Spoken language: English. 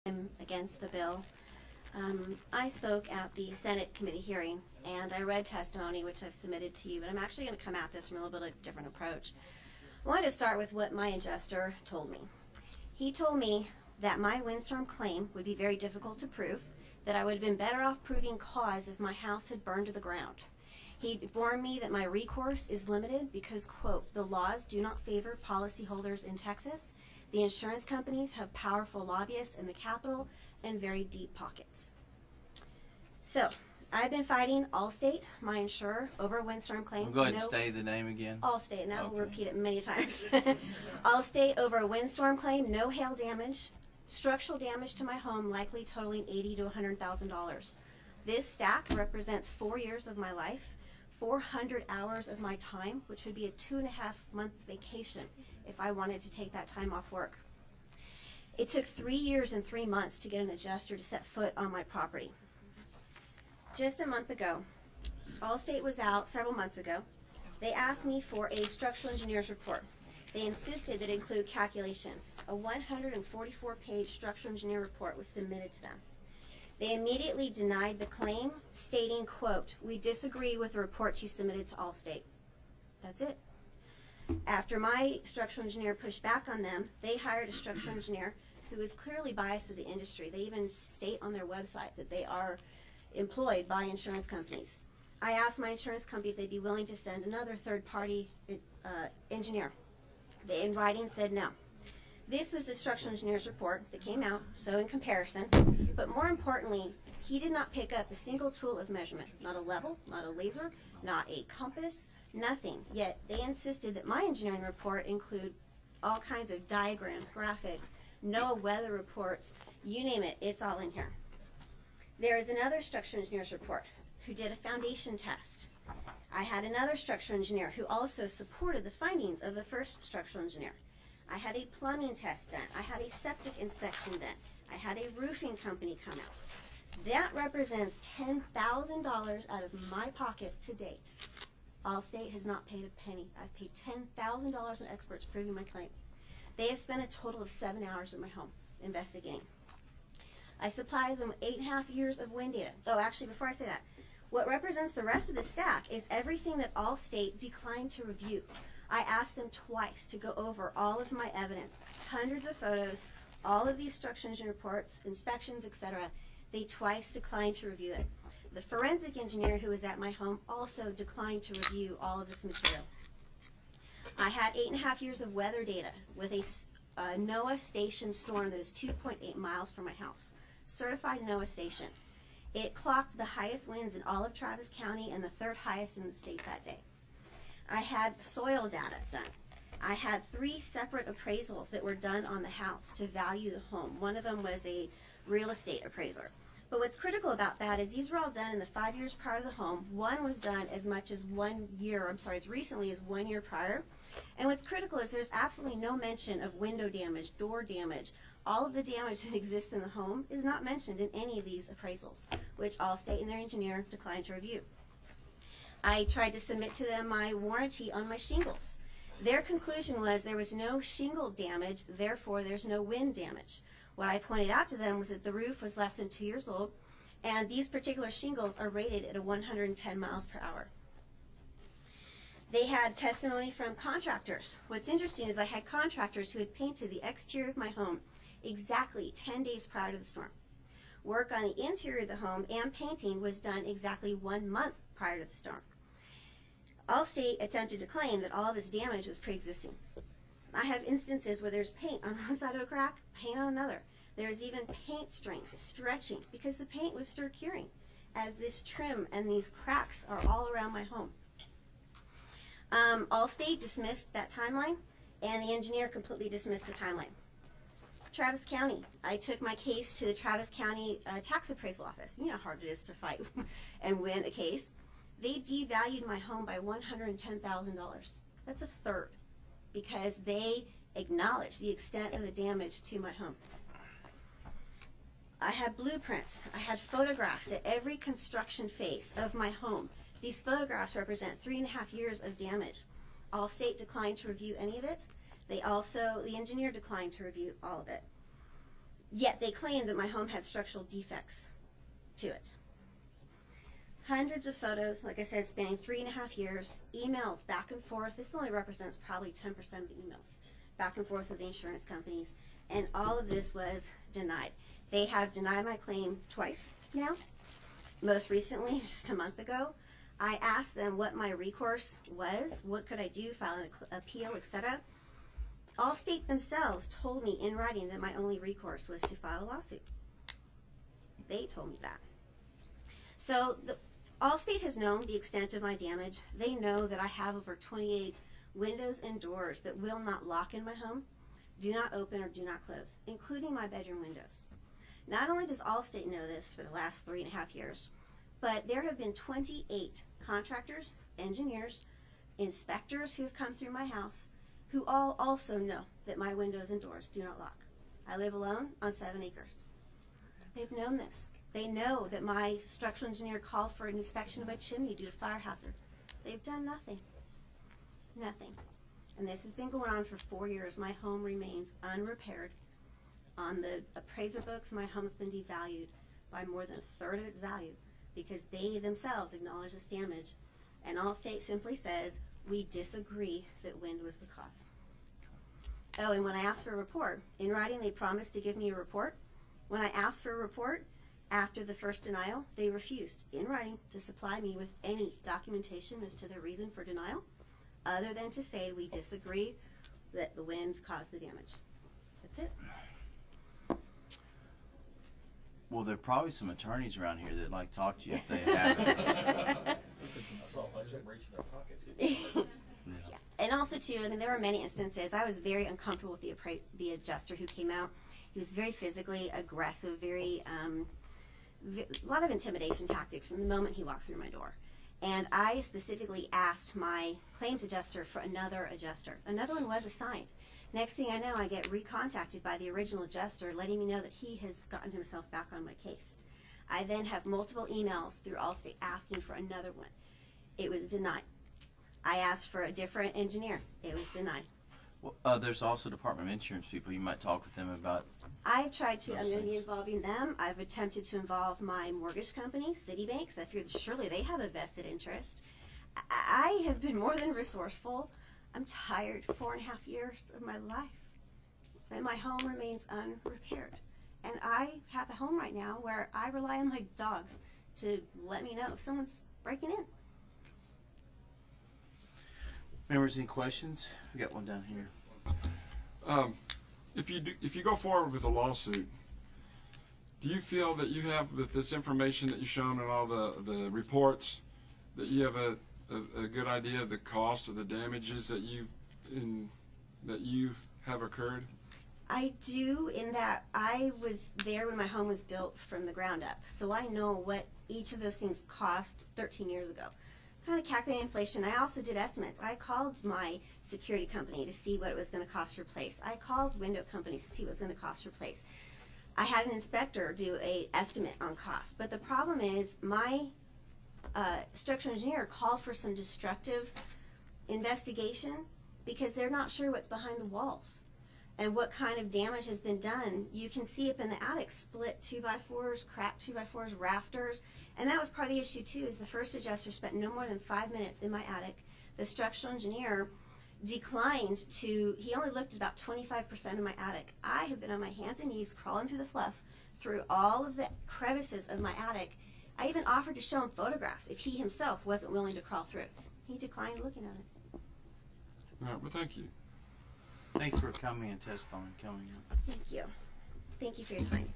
I'm against the bill. I spoke at the Senate committee hearing, and I read testimony, which I've submitted to you, but I'm actually going to come at this from a little bit of a different approach. I wanted to start with what my adjuster told me. He told me that my windstorm claim would be very difficult to prove, that I would have been better off proving cause if my house had burned to the ground. He informed me that my recourse is limited because, quote, the laws do not favor policyholders in Texas. The insurance companies have powerful lobbyists in the Capitol and very deep pockets. So, I've been fighting Allstate, my insurer, over a windstorm claim. Go ahead and say the name again. Allstate, and I will repeat it many times. Allstate over a windstorm claim, no hail damage, structural damage to my home likely totaling $80,000 to $100,000. This stack represents 4 years of my life, 400 hours of my time, which would be a 2.5-month vacation if I wanted to take that time off work. It took 3 years and 3 months to get an adjuster to set foot on my property. Just a month ago, Allstate was out several months ago. They asked me for a structural engineer's report. They insisted that it include calculations. A 144-page structural engineer report was submitted to them. They immediately denied the claim, stating, quote, we disagree with the report you submitted to Allstate. That's it. After my structural engineer pushed back on them, they hired a structural engineer who is clearly biased with the industry. They even state on their website that they are employed by insurance companies. I asked my insurance company if they'd be willing to send another third-party engineer. They, in writing, said no. This was the structural engineer's report that came out, so in comparison, but more importantly, he did not pick up a single tool of measurement, not a level, not a laser, not a compass, nothing. Yet they insisted that my engineering report include all kinds of diagrams, graphics, NOAA weather reports, you name it, it's all in here. There is another structural engineer's report who did a foundation test. I had another structural engineer who also supported the findings of the first structural engineer. I had a plumbing test done. I had a septic inspection done. I had a roofing company come out. That represents $10,000 out of my pocket to date. Allstate has not paid a penny. I've paid $10,000 on experts proving my claim. They have spent a total of 7 hours at my home investigating. I supplied them 8.5 years of wind data. Oh, actually, before I say that, what represents the rest of the stack is everything that Allstate declined to review. I asked them twice to go over all of my evidence, hundreds of photos, all of these structural engineering reports, inspections, etc. They twice declined to review it. The forensic engineer who was at my home also declined to review all of this material. I had 8.5 years of weather data with a NOAA station storm that is 2.8 miles from my house. Certified NOAA station. It clocked the highest winds in all of Travis County and the third highest in the state that day. I had soil data done. I had 3 separate appraisals that were done on the house to value the home. One of them was a real estate appraiser. But what's critical about that is these were all done in the 5 years prior to the home. One was done as much as 1 year, as recently as 1 year prior. And what's critical is there's absolutely no mention of window damage, door damage. All of the damage that exists in the home is not mentioned in any of these appraisals, which Allstate and their engineer declined to review. I tried to submit to them my warranty on my shingles. Their conclusion was there was no shingle damage, therefore there's no wind damage. What I pointed out to them was that the roof was less than 2 years old, and these particular shingles are rated at 110 miles per hour. They had testimony from contractors. What's interesting is I had contractors who had painted the exterior of my home exactly 10 days prior to the storm. Work on the interior of the home and painting was done exactly 1 month prior to the storm. Allstate attempted to claim that all of this damage was pre-existing. I have instances where there's paint on one side of a crack, paint on another. There's even paint strings stretching because the paint was still curing as this trim and these cracks are all around my home. Allstate dismissed that timeline, and the engineer completely dismissed the timeline. Travis County. I took my case to the Travis County Tax Appraisal Office. You know how hard it is to fight and win a case. They devalued my home by $110,000. That's a third, because they acknowledged the extent of the damage to my home. I had blueprints. I had photographs at every construction phase of my home. These photographs represent 3.5 years of damage. Allstate declined to review any of it. The engineer declined to review all of it. Yet they claimed that my home had structural defects to it. Hundreds of photos, like I said, spanning 3.5 years, emails back and forth. This only represents probably 10% of the emails back and forth with the insurance companies. And all of this was denied. They have denied my claim twice now. Most recently, just a month ago, I asked them what my recourse was, what could I do, file an appeal, etc. Allstate themselves told me in writing that my only recourse was to file a lawsuit. They told me that. So Allstate has known the extent of my damage. They know that I have over 28 windows and doors that will not lock in my home, do not open or do not close, including my bedroom windows. Not only does Allstate know this for the last 3.5 years, but there have been 28 contractors, engineers, inspectors who have come through my house who all also know that my windows and doors do not lock. I live alone on 7 acres. They've known this. They know that my structural engineer called for an inspection of my chimney due to fire hazard. They've done nothing. Nothing. And this has been going on for 4 years. My home remains unrepaired. On the appraiser books, my home's been devalued by more than 1/3 of its value because they themselves acknowledge this damage. And Allstate simply says, we disagree that wind was the cause. Oh, and when I asked for a report, in writing they promised to give me a report. When I asked for a report, after the first denial, they refused, in writing, to supply me with any documentation as to their reason for denial, other than to say we disagree that the winds caused the damage. That's it. Well, there are probably some attorneys around here that like to talk to you if they have it. Yeah. And also too, I mean, there were many instances. I was very uncomfortable with the adjuster who came out. He was very physically aggressive, very a lot of intimidation tactics from the moment he walked through my door. And I specifically asked my claims adjuster for another adjuster. Another one was assigned. Next thing I know, I get recontacted by the original adjuster letting me know that he has gotten himself back on my case. I then have multiple emails through Allstate asking for another one. It was denied. I asked for a different engineer. It was denied. Well, there's also Department of Insurance people. You might talk with them about. I've tried to. I'm going to be involving them. I've attempted to involve my mortgage company, Citibank, because I figured surely they have a vested interest. I have been more than resourceful. I'm tired. 4.5 years of my life, and my home remains unrepaired. And I have a home right now where I rely on my dogs to let me know if someone's breaking in. Members, any questions? We got one down here. If you go forward with a lawsuit, do you feel that you have, with this information that you've shown and all the reports, that you have a good idea of the cost of the damages that you have occurred? I do, in that I was there when my home was built from the ground up, so I know what each of those things cost 13 years ago. Kind of calculating inflation. I also did estimates. I called my security company to see what it was going to cost to replace. I called window companies to see what it was going to cost to replace. I had an inspector do an estimate on cost. But the problem is my structural engineer called for some destructive investigation because they're not sure what's behind the walls and what kind of damage has been done. You can see up in the attic, split 2x4s, cracked 2x4s, rafters. And that was part of the issue too, is the first adjuster spent no more than 5 minutes in my attic. The structural engineer declined to, he only looked at about 25% of my attic. I have been on my hands and knees crawling through the fluff, through all of the crevices of my attic. I even offered to show him photographs if he himself wasn't willing to crawl through. He declined looking at it. All right, well, thank you. Thanks for coming and testifying. Thank you. Thank you for your time.